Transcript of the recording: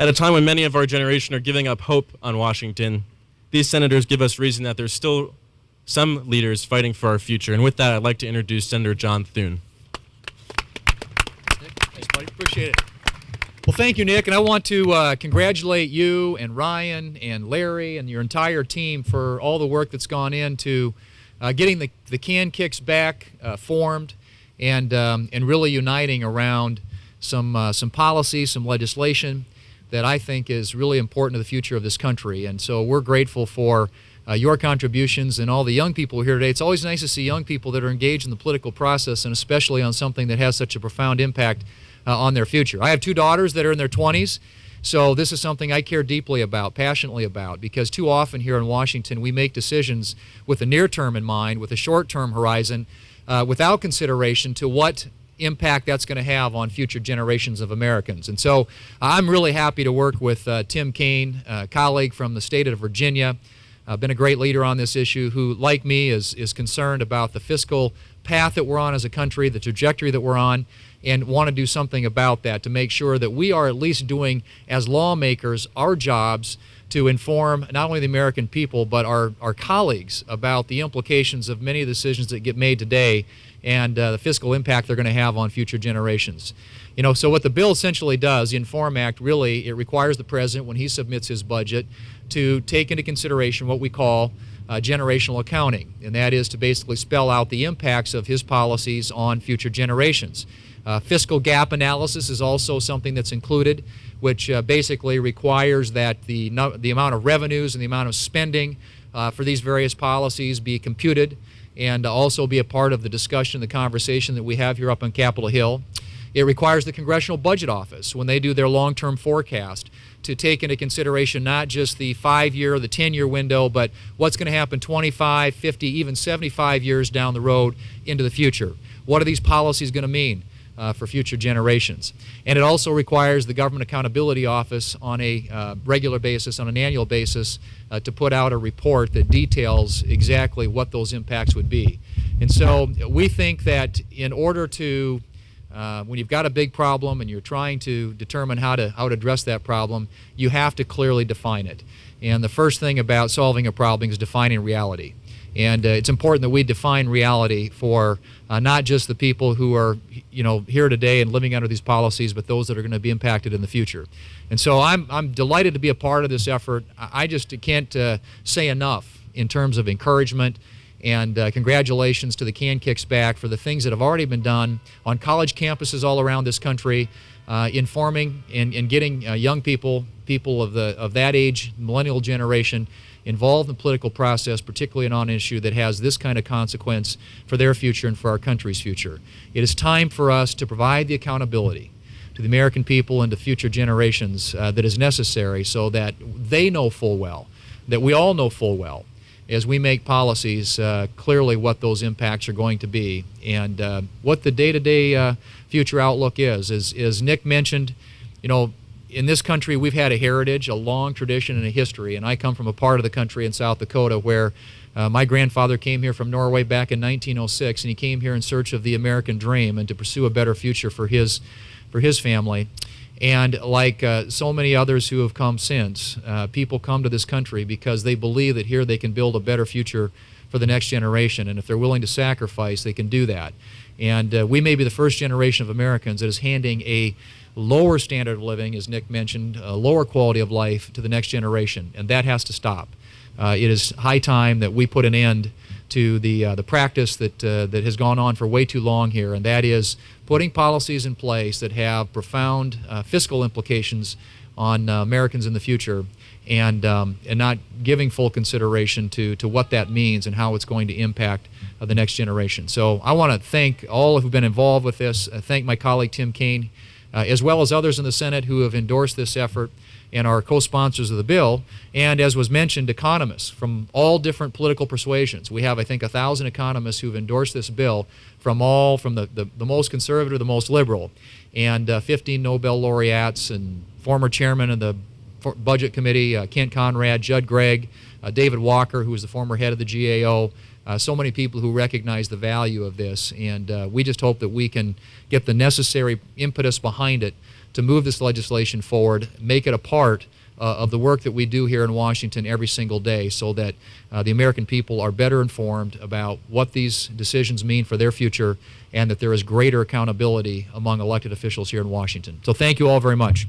At a time when many of our generation are giving up hope on Washington, these senators give us reason that there's still some leaders fighting for our future. And with that, I'd like to introduce Senator John Thune. Thanks, buddy. Appreciate it. Well, thank you, Nick, and I want to congratulate you and Ryan and Larry and your entire team for all the work that's gone into getting the Can Kicks back formed and really uniting around some policies, some legislation that I think is really important to the future of this country. And so we're grateful for your contributions and all the young people here today. It's always nice to see young people that are engaged in the political process, and especially on something that has such a profound impact on their future. I have two daughters that are in their 20s, so this is something I care deeply about, passionately about, because too often here in Washington we make decisions with the near term in mind, with a short-term horizon, without consideration to what impact that's going to have on future generations of Americans. And so I'm really happy to work with Tim Kaine, a colleague from the state of Virginia, been a great leader on this issue, who, like me, is concerned about the fiscal path that we're on as a country, the trajectory that we're on, and want to do something about that to make sure that we are at least doing, as lawmakers, our jobs to inform not only the American people but our colleagues about the implications of many of the decisions that get made today and the fiscal impact they're going to have on future generations. You know, so what the bill essentially does, the Inform Act, really, it requires the president, when he submits his budget, to take into consideration what we call generational accounting, and that is to basically spell out the impacts of his policies on future generations. Fiscal gap analysis is also something that's included, which basically requires that the amount of revenues and the amount of spending for these various policies be computed and also be a part of the discussion, the conversation that we have here up on Capitol Hill. It requires the Congressional Budget Office, when they do their long-term forecast, to take into consideration not just the 5-year or the 10-year window, but what's going to happen 25, 50, even 75 years down the road into the future. What are these policies going to mean for future generations? And it also requires the Government Accountability Office on a regular basis, on an annual basis, to put out a report that details exactly what those impacts would be. And so we think that in order to when you've got a big problem and you're trying to determine how to address that problem, you have to clearly define it. And the first thing about solving a problem is defining reality. And it's important that we define reality for not just the people who are, you know, here today and living under these policies, but those that are going to be impacted in the future. And so I'm delighted to be a part of this effort. I just can't say enough in terms of encouragement. And congratulations to the Can Kicks back for the things that have already been done on college campuses all around this country, informing and getting young people of that age, millennial generation, involved in the political process, particularly on an issue that has this kind of consequence for their future and for our country's future. It is time for us to provide the accountability to the American people and to future generations that is necessary, so that they know full well, that we all know full well, as we make policies, clearly what those impacts are going to be and what the day-to-day future outlook is. As Nick mentioned, you know, in this country we've had a heritage, a long tradition and a history, and I come from a part of the country in South Dakota where my grandfather came here from Norway back in 1906, and he came here in search of the American dream and to pursue a better future for his family. And like so many others who have come since, people come to this country because they believe that here they can build a better future for the next generation, and if they're willing to sacrifice, they can do that. And we may be the first generation of Americans that is handing a lower standard of living, as Nick mentioned, a lower quality of life to the next generation, and that has to stop. It is high time that we put an end to the practice that has gone on for way too long here, and that is putting policies in place that have profound fiscal implications on Americans in the future, and not giving full consideration to what that means and how it's going to impact the next generation. So I want to thank all who've been involved with this. Thank my colleague Tim Kaine, as well as others in the Senate who have endorsed this effort and are co-sponsors of the bill, and as was mentioned, economists from all different political persuasions. We have, I think, 1,000 economists who've endorsed this bill from the most conservative to the most liberal, and 15 Nobel laureates and former chairman of the Budget Committee, Kent Conrad, Judd Gregg, David Walker, who was the former head of the GAO, so many people who recognize the value of this, and we just hope that we can get the necessary impetus behind it to move this legislation forward, make it a part of the work that we do here in Washington every single day, so that the American people are better informed about what these decisions mean for their future, and that there is greater accountability among elected officials here in Washington. So thank you all very much.